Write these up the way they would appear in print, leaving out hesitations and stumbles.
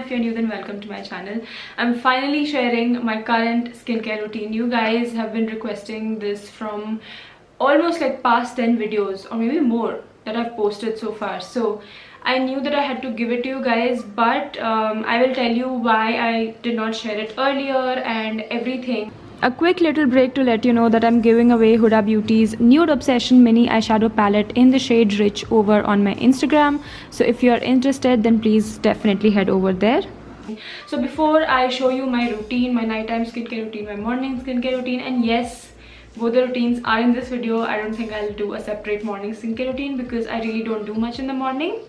if you're new, then welcome to my channel. I'm finally sharing my current skincare routine. You guys have been requesting this from almost like past 10 videos or maybe more that I've posted so far. So I knew that I had to give it to you guys, but I will tell you why I did not share it earlier and everything. A quick little break to let you know that I'm giving away Huda Beauty's Nude Obsession mini eyeshadow palette in the shade Rich over on my Instagram. So if you're interested, then please definitely head over there. So before I show you my routine, my nighttime skincare routine, my morning skincare routine, and yes, both the routines are in this video. I don't think I'll do a separate morning skincare routine because I really don't do much in the morning.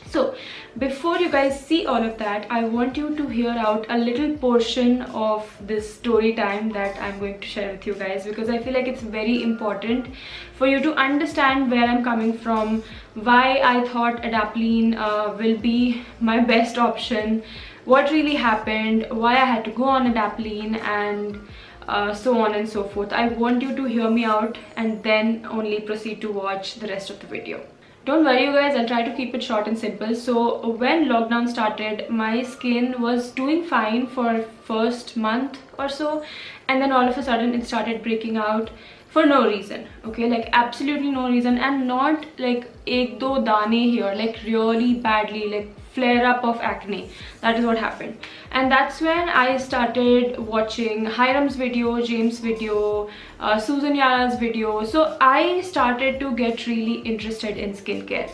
So before you guys see all of that, I want you to hear out a little portion of this story time that I'm going to share with you guys, because I feel like it's very important for you to understand where I'm coming from, why I thought Adapalene will be my best option, what really happened, why I had to go on Adapalene, and so on and so forth. I want you to hear me out and then only proceed to watch the rest of the video. Don't worry you guys, I'll try to keep it short and simple. So when lockdown started, my skin was doing fine for first month or so, and then all of a sudden it started breaking out for no reason. Okay, like absolutely no reason, and not like ek do dane here, like really badly, like flare up of acne. That is what happened. And that's when I started watching Hiram's video, James' video, Susan Yara's video. So I started to get really interested in skincare.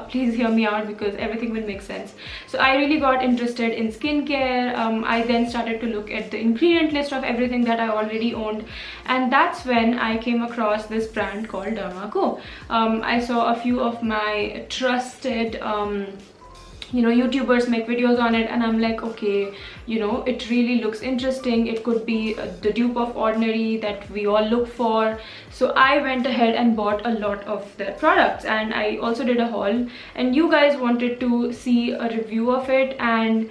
Please hear me out because everything will make sense. So I really got interested in skincare. I then started to look at the ingredient list of everything that I already owned, and that's when I came across this brand called Dermaco. I saw a few of my trusted YouTubers make videos on it, and I'm like, okay, it really looks interesting. It could be the dupe of Ordinary that we all look for. So I went ahead and bought a lot of their products, and I also did a haul, and you guys wanted to see a review of it. And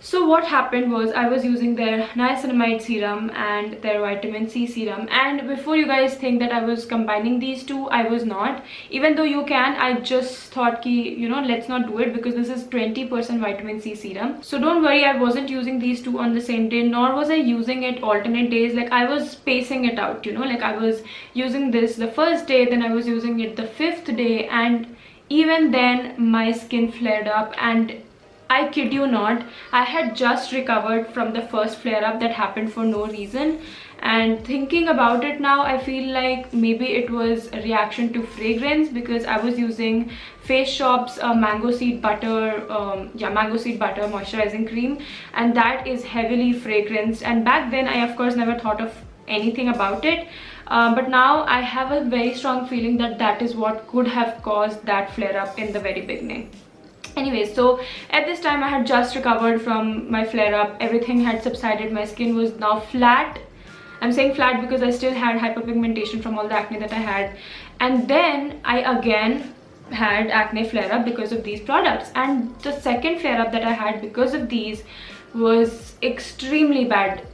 so what happened was, I was using their niacinamide serum and their vitamin C serum, and before you guys think that I was combining these two, I was not. Even though you can, I just thought ki, let's not do it because this is 20% vitamin C serum. So don't worry, I wasn't using these two on the same day, nor was I using it alternate days. Like I was spacing it out, like I was using this the first day, then I was using it the 5th day, and even then my skin flared up. And I kid you not, I had just recovered from the first flare-up that happened for no reason. And thinking about it now, I feel like maybe it was a reaction to fragrance, because I was using Face Shop's mango seed butter moisturizing cream, and that is heavily fragranced. And back then I of course never thought of anything about it, but now I have a very strong feeling that that is what could have caused that flare-up in the very beginning. Anyway, so at this time I had just recovered from my flare-up. Everything had subsided. My skin was now flat. I'm saying flat because I still had hyperpigmentation from all the acne that I had. And then I again had acne flare-up because of these products. And the second flare-up that I had because of these was extremely bad.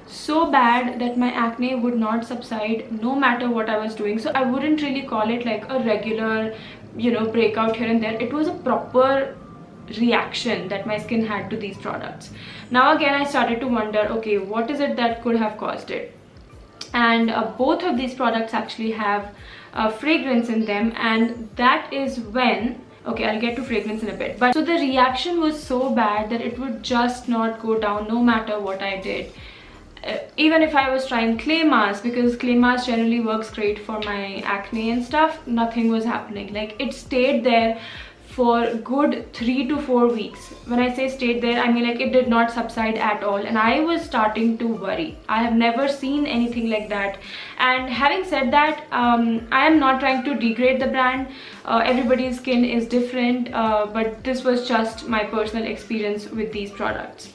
So bad that my acne would not subside no matter what I was doing. So I wouldn't really call it like a regular breakout here and there. It was a proper reaction that my skin had to these products. Now again I started to wonder, okay, what is it that could have caused it? And both of these products actually have fragrance in them, and that is when, okay, I'll get to fragrance in a bit. But so the reaction was so bad that it would just not go down no matter what I did. Even if I was trying clay mask, because clay mask generally works great for my acne and stuff, nothing was happening. Like it stayed there for good 3 to 4 weeks. When I say stayed there, I mean like it did not subside at all, and I was starting to worry. I have never seen anything like that. And having said that, I am not trying to degrade the brand. Everybody's skin is different, but this was just my personal experience with these products.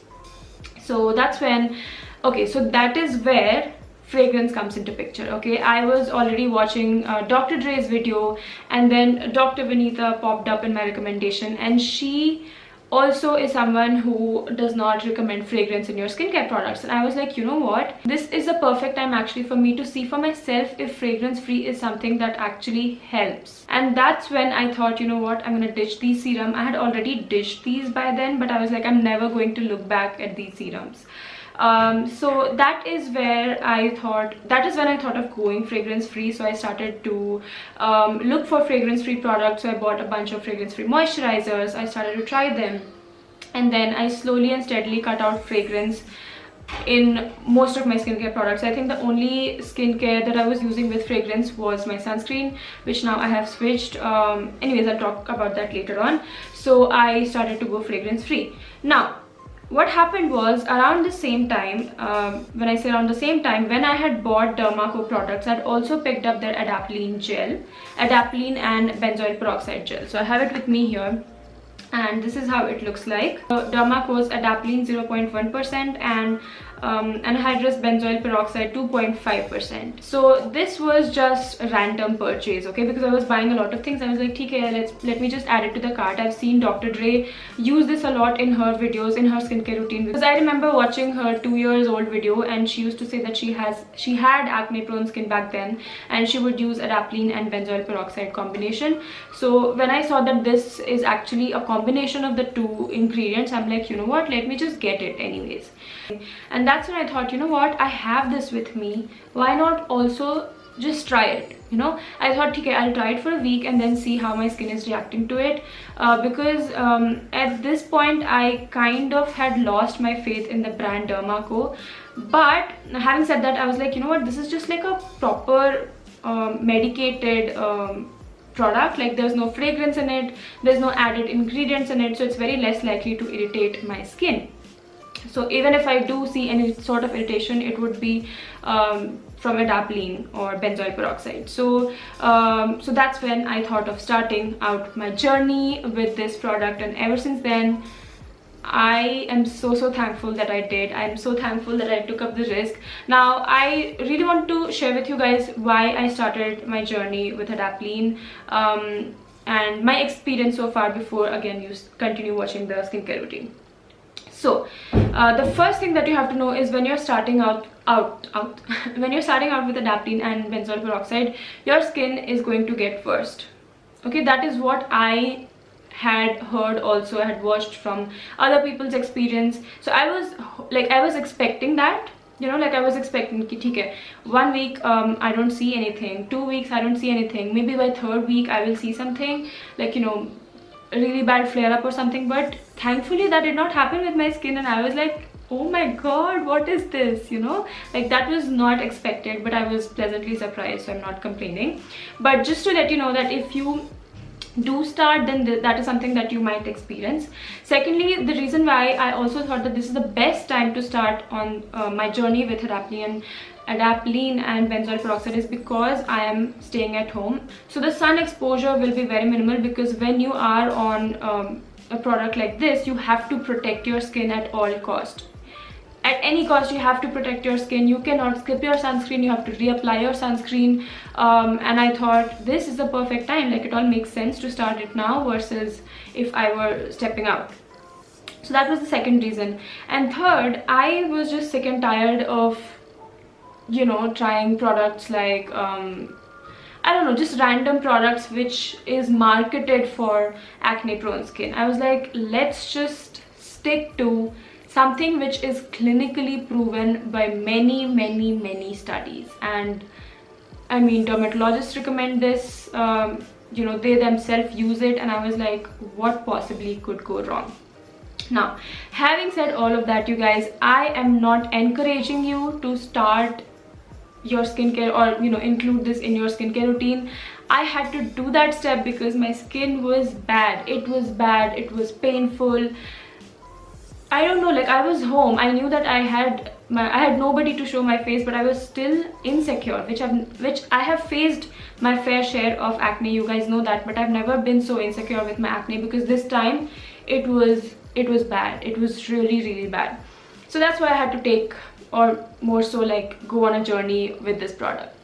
So that's when, okay, so that is where fragrance comes into picture. Okay, I was already watching Dr. Dre's video, and then Dr. Vinita popped up in my recommendation, and she also is someone who does not recommend fragrance in your skincare products. And I was like, you know what, this is a perfect time actually for me to see for myself if fragrance free is something that actually helps. And that's when I thought, you know what, I'm gonna ditch these serum. I had already ditched these by then, but I was like, I'm never going to look back at these serums. So that is when I thought of going fragrance free. So I started to look for fragrance free products. So I bought a bunch of fragrance free moisturizers. I started to try them, and then I slowly and steadily cut out fragrance in most of my skincare products. I think the only skincare that I was using with fragrance was my sunscreen, which now I have switched. Anyways, I'll talk about that later on. So I started to go fragrance free. Now what happened was, around the same time, when I say around the same time, when I had bought Dermaco products, I'd also picked up their Adapalene gel, Adapalene and Benzoyl Peroxide Gel. So I have it with me here, and this is how it looks like. Dermaco's Adapalene 0.1% and anhydrous benzoyl peroxide 2.5%. So this was just a random purchase, okay, because I was buying a lot of things. I was like, okay, let me just add it to the cart. I've seen Dr. Dre use this a lot in her videos, in her skincare routine, because I remember watching her 2 years old video, and she used to say that she had acne prone skin back then, and she would use Adapalene and benzoyl peroxide combination. So when I saw that this is actually a combination of the two ingredients, I'm like, you know what, let me just get it anyways. And that's when I thought, you know what, I have this with me, why not also just try it, you know. I thought, okay, I'll try it for a week and then see how my skin is reacting to it, because at this point I kind of had lost my faith in the brand Dermaco. But having said that, I was like, you know what, this is just like a proper medicated product. Like, there's no fragrance in it, there's no added ingredients in it, so it's very less likely to irritate my skin. So even if I do see any sort of irritation, it would be from Adapalene or benzoyl peroxide. So so that's when I thought of starting out my journey with this product, and ever since then I am so thankful that I did. I'm so thankful that I took up the risk. Now I really want to share with you guys why I started my journey with Adapalene and my experience so far before again you continue watching the skincare routine. So the first thing that you have to know is, when you're starting out when you're starting out with Adapalene and benzoyl peroxide, your skin is going to get worst. Okay, that is what I had heard. Also, I had watched from other people's experience. So I was expecting that, you know, like I was expecting, okay, 1 week I don't see anything, 2 weeks I don't see anything, maybe by 3rd week I will see something, like, you know, a really bad flare up or something. But thankfully that did not happen with my skin, and I was like, oh my god, what is this, you know, like that was not expected. But I was pleasantly surprised, so I'm not complaining. But just to let you know that if you do start, then that is something that you might experience. Secondly, the reason why I also thought that this is the best time to start on my journey with Adapalene and benzoyl peroxide is because I am staying at home. So the sun exposure will be very minimal, because when you are on a product like this, you have to protect your skin at all cost. At any cost, you have to protect your skin. You cannot skip your sunscreen, you have to reapply your sunscreen. And I thought this is the perfect time, like it all makes sense to start it now versus if I were stepping out. So that was the second reason. And third, I was just sick and tired of, you know, trying products like I don't know, just random products which is marketed for acne prone skin. I was like, let's just stick to something which is clinically proven by many studies. And I mean, dermatologists recommend this, you know, they themselves use it, and I was like, what possibly could go wrong? Now, having said all of that, you guys, I am not encouraging you to start your skincare or, you know, include this in your skincare routine. I had to do that step because my skin was bad. It was bad, it was painful. I don't know, like I was home, I knew that I had nobody to show my face, but I was still insecure, which I have faced my fair share of acne, you guys know that, but I've never been so insecure with my acne, because this time it was bad. It was really bad. So that's why I had to take, or more so like go on a journey with this product.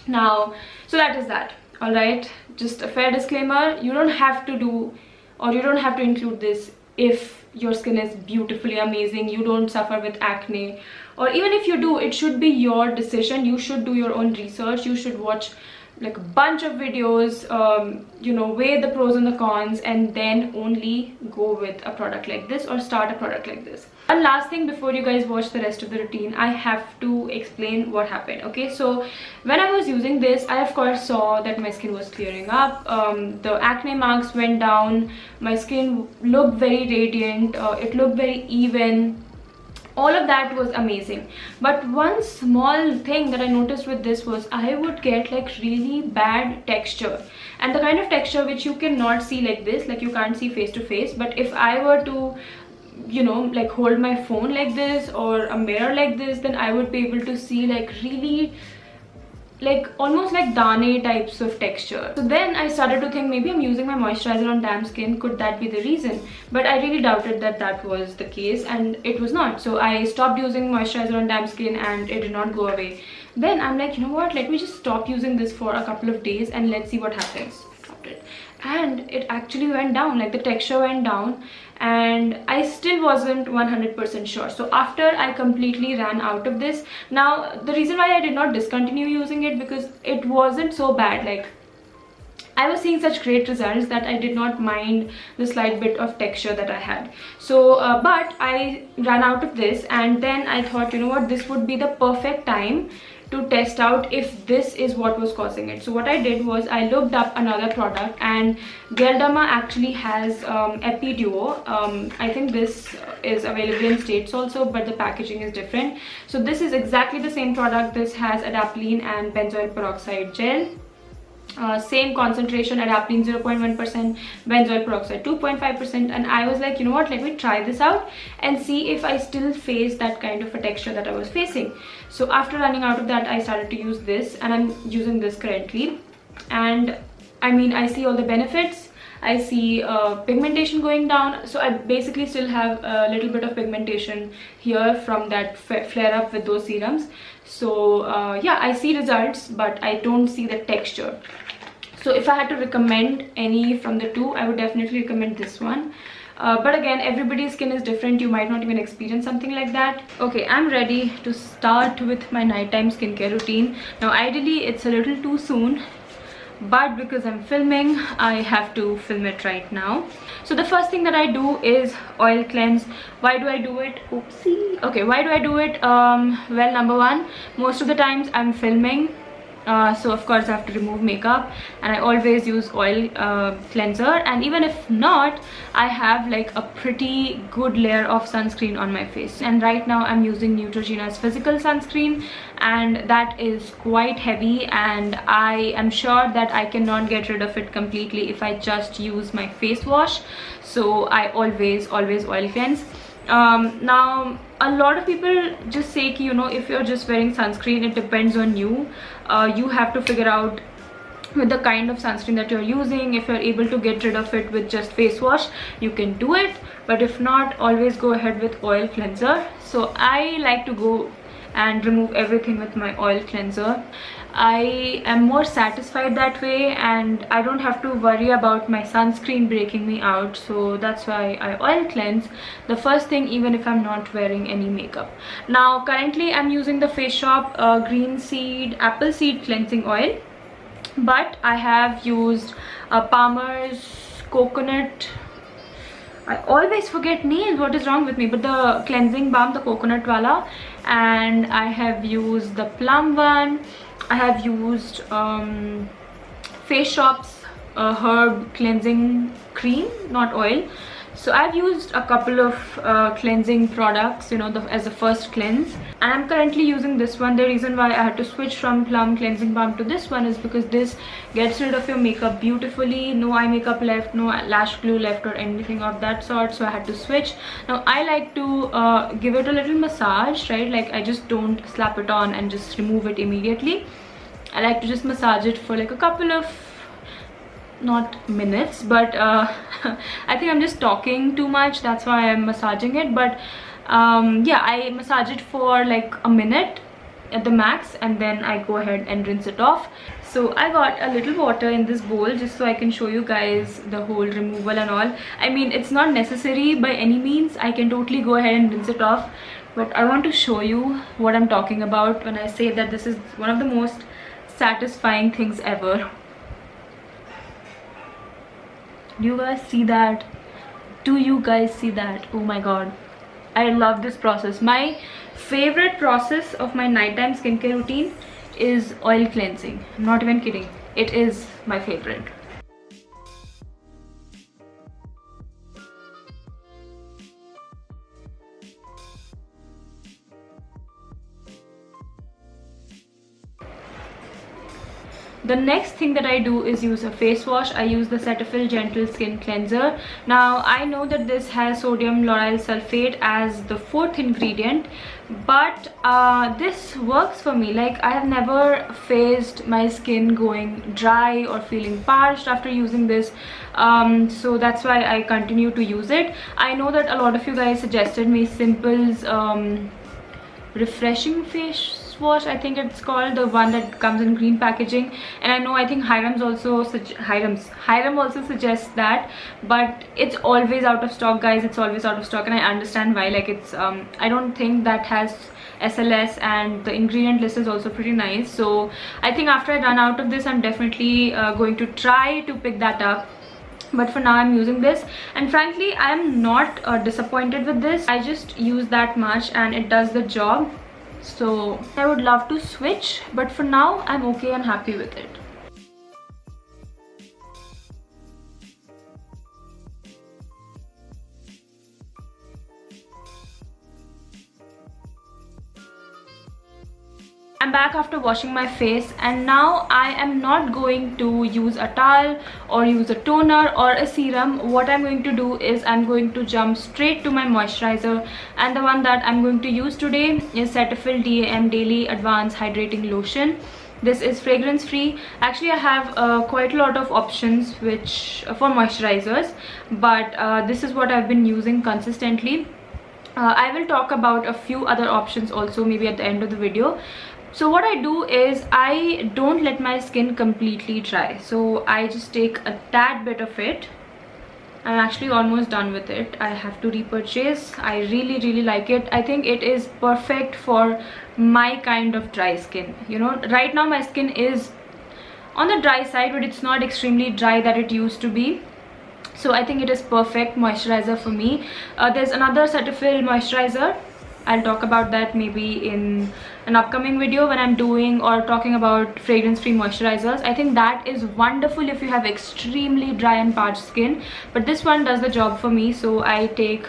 Now, so that is that. All right, just a fair disclaimer, you don't have to do, or you don't have to include this if your skin is beautifully amazing, you don't suffer with acne, or even if you do, it should be your decision. You should do your own research. You should watch like a bunch of videos, you know, weigh the pros and the cons, and then only go with a product like this or start a product like this. One last thing before you guys watch the rest of the routine, I have to explain what happened. Okay, so when I was using this, I of course saw that my skin was clearing up, the acne marks went down, my skin looked very radiant, it looked very even. All of that was amazing, but one small thing that I noticed with this was I would get like really bad texture, and the kind of texture which you cannot see like this, like you can't see face to face. But if I were to, you know, like hold my phone like this or a mirror like this, then I would be able to see like really, like almost like dane types of texture. So then I started to think maybe I'm using my moisturizer on damp skin, could that be the reason? But I really doubted that that was the case, and it was not. So I stopped using moisturizer on damp skin and it did not go away. Then I'm like, you know what, let me just stop using this for a couple of days and let's see what happens. I dropped it and it actually went down, like the texture went down, and I still wasn't 100% sure. So after I completely ran out of this, now the reason why I did not discontinue using it, because it wasn't so bad. Like I was seeing such great results that I did not mind the slight bit of texture that I had. So but I ran out of this, and then I thought, you know what, this would be the perfect time to test out if this is what was causing it. So what I did was I looked up another product, and Galderma actually has Epiduo. I think this is available in States also, but the packaging is different. So this is exactly the same product. This has Adapalene and Benzoyl Peroxide Gel. Same concentration, Adapalene 0.1%, benzoyl peroxide 2.5%, and I was like, you know what, let me try this out and see if I still face that kind of a texture that I was facing. So after running out of that, I started to use this, and I'm using this currently, and I mean, I see all the benefits. I see pigmentation going down. So I basically still have a little bit of pigmentation here from that flare up with those serums. So yeah, I see results, but I don't see the texture. So if I had to recommend any from the two, I would definitely recommend this one. But again, everybody's skin is different. You might not even experience something like that. Okay, I'm ready to start with my nighttime skincare routine. Now ideally it's a little too soon, but because I'm filming, I have to film it right now. So the first thing that I do is oil cleanse. Why do I do it? Oopsie. Okay, why do I do it? Well, number one, most of the times I'm filming, so of course I have to remove makeup, and I always use oil cleanser, and even if not, I have like a pretty good layer of sunscreen on my face. And right now I'm using Neutrogena's physical sunscreen, and that is quite heavy, and I am sure that I cannot get rid of it completely if I just use my face wash. So I always oil cleanse. Now a lot of people just say, you know, if you're just wearing sunscreen, it depends on you. You have to figure out with the kind of sunscreen that you're using. If you're able to get rid of it with just face wash, you can do it, but if not, always go ahead with oil cleanser. So I like to go and remove everything with my oil cleanser. I am more satisfied that way, and I don't have to worry about my sunscreen breaking me out. So that's why I oil cleanse the first thing, even if I'm not wearing any makeup. Now currently I'm using the Face Shop green seed apple seed cleansing oil, but I have used Palmer's coconut, I always forget names, what is wrong with me, but the cleansing balm, the coconut wala, and I have used the plum one. I have used Face Shop's herb cleansing cream, not oil. So I've used a couple of cleansing products, you know, as the first cleanse, and I'm currently using this one. The reason why I had to switch from plum cleansing balm to this one is because this gets rid of your makeup beautifully. No eye makeup left, no lash glue left or anything of that sort, so I had to switch. Now I like to give it a little massage, right? Like I just don't slap it on and just remove it immediately. I like to just massage it for like a couple of, not minutes, but I think I'm just talking too much, that's why I'm massaging it. But yeah, I massage it for like a minute, at the max, and then I go ahead and rinse it off. So I got a little water in this bowl just so I can show you guys the whole removal and all. I mean, it's not necessary by any means. I can totally go ahead and rinse it off, but I want to show you what I'm talking about when I say that this is one of the most satisfying things ever. Do you guys see that? Do you guys see that? Oh my god, I love this process. My favorite process of my nighttime skincare routine is oil cleansing. I'm not even kidding, it is my favorite. The next thing that I do is use a face wash. I use the Cetaphil Gentle Skin Cleanser. Now I know that this has sodium lauryl sulfate as the 4th ingredient, but this works for me. Like, I have never faced my skin going dry or feeling parched after using this, so that's why I continue to use it. I know that a lot of you guys suggested me Simple's refreshing face wash, I think it's called, the one that comes in green packaging, and I know, I think Hyram also suggests that, but it's always out of stock, guys. It's always out of stock, and I understand why. Like, it's I don't think that has SLS, and the ingredient list is also pretty nice. So I think after I run out of this, I'm definitely going to try to pick that up. But for now I'm using this, and frankly I am not disappointed with this. I just use that much and it does the job. So I would love to switch, but for now I'm okay and happy with it. I'm back after washing my face, and now I am not going to use a towel or use a toner or a serum. What I'm going to do is I'm going to jump straight to my moisturizer, and the one that I'm going to use today is Cetaphil DAM Daily Advance Hydrating Lotion. This is fragrance free. Actually, I have quite a lot of options which for moisturizers, but this is what I've been using consistently. I will talk about a few other options also maybe at the end of the video. So what I do is I don't let my skin completely dry. So I just take a tad bit of it. I'm actually almost done with it. I have to repurchase. I really like it. I think it is perfect for my kind of dry skin. You know, right now my skin is on the dry side, but it's not extremely dry that it used to be. So I think it is perfect moisturizer for me. There's another Cetaphil moisturizer. I'll talk about that maybe in an upcoming video when I'm doing or talking about fragrance free moisturizers. I think that is wonderful if you have extremely dry and parched skin, but this one does the job for me. So I take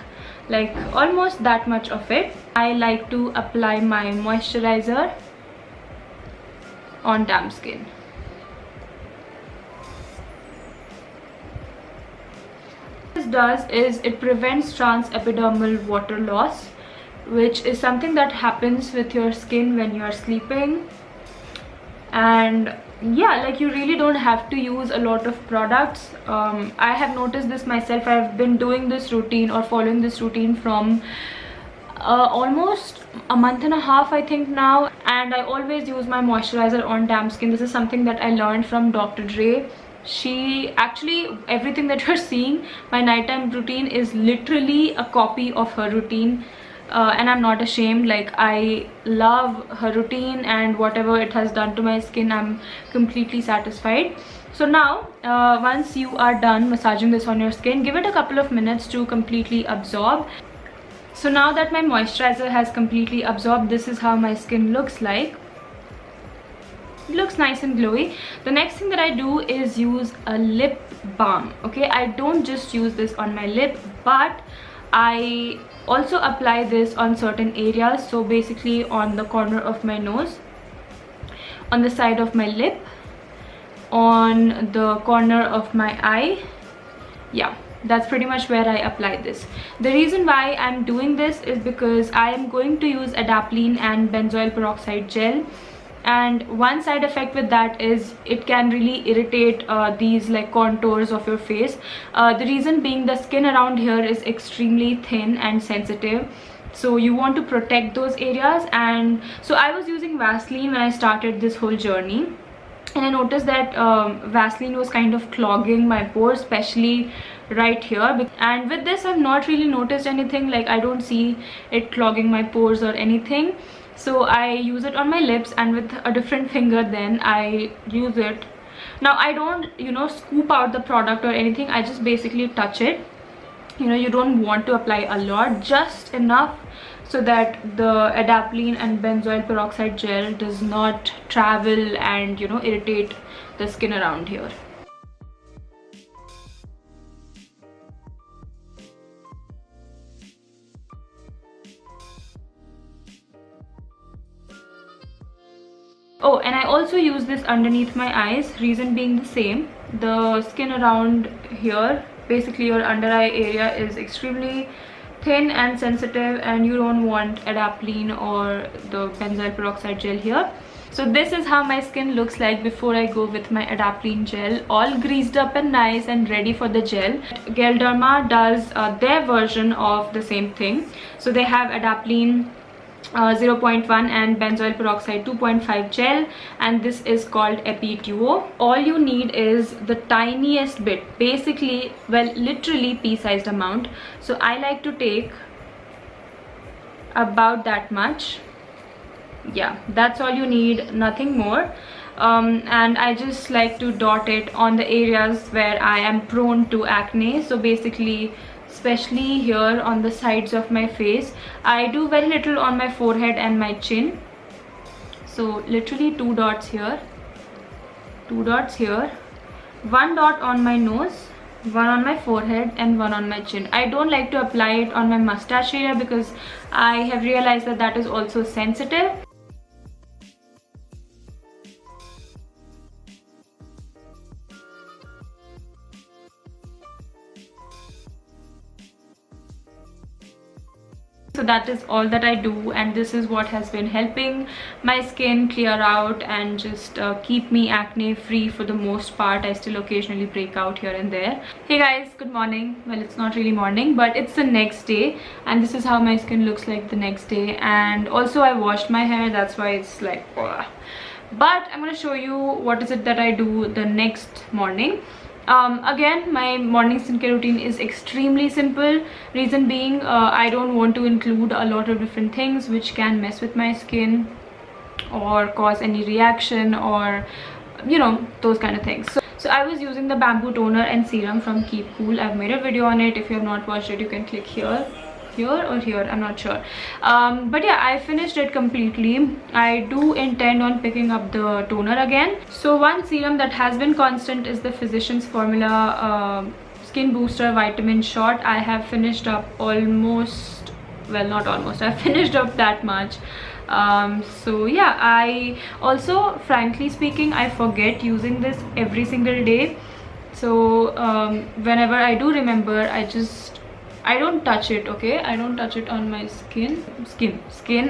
like almost that much of it. I like to apply my moisturizer on damp skin. What this does is it prevents transepidermal water loss, which is something that happens with your skin when you are sleeping. And yeah, like, you really don't have to use a lot of products. I have noticed this myself. I've been doing this routine or following this routine from almost a month and a half, I think now, and I always use my moisturizer on damp skin. This is something that I learned from Dr. Dre. She actually, everything that you're seeing, my nighttime routine is literally a copy of her routine. And I'm not ashamed. Like, I love her routine, and whatever it has done to my skin, I'm completely satisfied. So now once you are done massaging this on your skin, give it a couple of minutes to completely absorb. So now that my moisturizer has completely absorbed, this is how my skin looks like. It looks nice and glowy. The next thing that I do is use a lip balm. Okay, I don't just use this on my lip, but I also apply this on certain areas. So basically on the corner of my nose, on the side of my lip, on the corner of my eye. Yeah, that's pretty much where I apply this. The reason why I'm doing this is because I am going to use Adapalene and Benzoyl Peroxide Gel, and one side effect with that is it can really irritate these like contours of your face. The reason being, the skin around here is extremely thin and sensitive, so you want to protect those areas. And so I was using Vaseline when I started this whole journey, and I noticed that Vaseline was kind of clogging my pores, especially right here. And with this I've not really noticed anything, like I don't see it clogging my pores or anything. So I use it on my lips, and with a different finger then I use it. Now I don't, you know, scoop out the product or anything, I just basically touch it. You know, you don't want to apply a lot, just enough so that the Adapalene and Benzoyl Peroxide Gel does not travel and, you know, irritate the skin around here. Oh, and I also use this underneath my eyes, reason being the same. The skin around here, basically your under eye area, is extremely thin and sensitive, and you don't want Adapalene or the Benzoyl Peroxide Gel here. So this is how my skin looks like before I go with my Adapalene gel, all greased up and nice and ready for the gel. Galderma does their version of the same thing. So they have Adapalene 0.1 and Benzoyl Peroxide 2.5 gel, and this is called Epiduo. All you need is the tiniest bit, basically, well, literally pea-sized amount. So I like to take about that much. Yeah, that's all you need, nothing more. And I just like to dot it on the areas where I am prone to acne. So basically, especially here on the sides of my face. I do very little on my forehead and my chin. So literally 2 dots here, 2 dots here, 1 dot on my nose, 1 on my forehead, and 1 on my chin. I don't like to apply it on my mustache area because I have realized that that is also sensitive. So that is all that I do, and this is what has been helping my skin clear out and just keep me acne free for the most part. I still occasionally break out here and there. Hey guys, good morning. Well, it's not really morning, but it's the next day, and this is how my skin looks like the next day. And also I washed my hair, that's why it's like ugh. But I'm going to show you what is it that I do the next morning. Again, my morning skincare routine is extremely simple. Reason being, I don't want to include a lot of different things which can mess with my skin or cause any reaction or, you know, those kind of things. So I was using the bamboo toner and serum from Keep Cool. I've made a video on it. If you have not watched it, you can click here or here, I'm not sure. But yeah, I finished it completely. I do intend on picking up the toner again. So one serum that has been constant is the Physicians Formula Skin Booster Vitamin Shot. I have finished up almost, well, not almost, I finished up that much. So yeah, I also, frankly speaking, I forget using this every single day. So whenever I do remember, I don't touch it, okay? I don't touch it on my skin.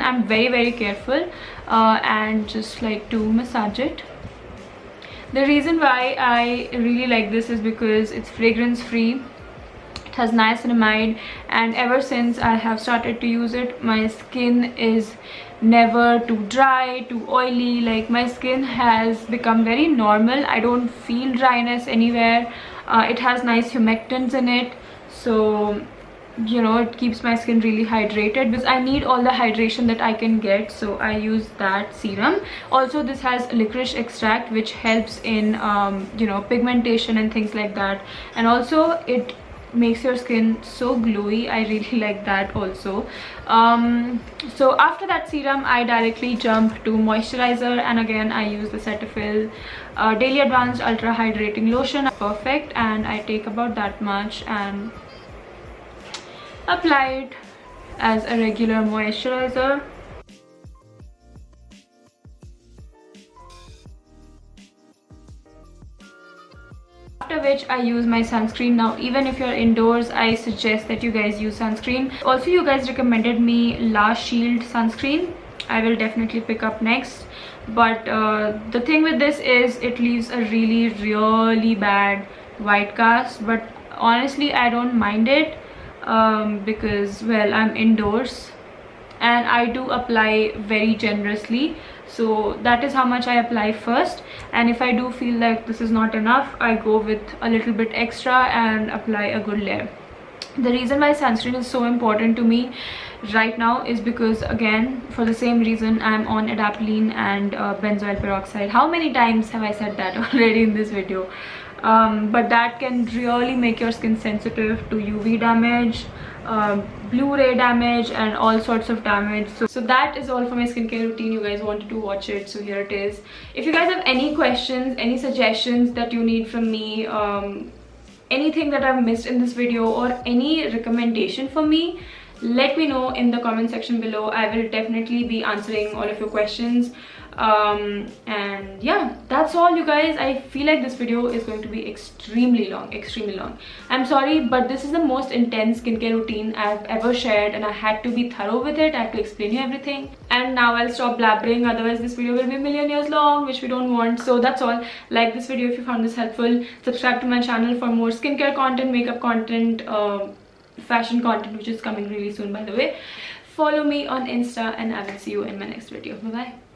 I'm very careful and just like to massage it. The reason why I really like this is because it's fragrance free. It has niacinamide, and ever since I have started to use it, my skin is never too dry, too oily. Like, my skin has become very normal. I don't feel dryness anywhere. It has nice humectants in it, so you know, it keeps my skin really hydrated because I need all the hydration that I can get. So I use that serum. Also, this has licorice extract, which helps in you know, pigmentation and things like that, and also it makes your skin so glowy. I really like that also. So after that serum, I directly jump to moisturizer, and again I use the Cetaphil DailyAdvance Ultra Hydrating Lotion. Perfect, and I take about that much and apply it as a regular moisturizer. After which I use my sunscreen. Now, even if you're indoors, I suggest that you guys use sunscreen. Also, you guys recommended me La Shield sunscreen. I will definitely pick up next. But the thing with this is it leaves a really bad white cast, but honestly I don't mind it because, well, I'm indoors, and I do apply very generously. So that is how much I apply first, and if I do feel like this is not enough, I go with a little bit extra and apply a good layer. The reason why sunscreen is so important to me right now is because, again, for the same reason, I'm on Adapalene and benzoyl peroxide. How many times have I said that already in this video? But that can really make your skin sensitive to UV damage, blue ray damage, and all sorts of damage. So that is all for my skincare routine. You guys wanted to watch it, so here it is. If you guys have any questions, any suggestions that you need from me, anything that I've missed in this video, or any recommendation for me, let me know in the comment section below. I will definitely be answering all of your questions. And yeah, that's all, you guys. I feel like this video is going to be extremely long. I'm sorry, but this is the most intense skincare routine I've ever shared, and I had to be thorough with it. I had to explain you everything, and now I'll stop blabbering, otherwise this video will be a million years long, which we don't want. So that's all. Like this video if you found this helpful. Subscribe to my channel for more skincare content, makeup content, fashion content, which is coming really soon, by the way. Follow me on Insta, and I will see you in my next video. Bye bye.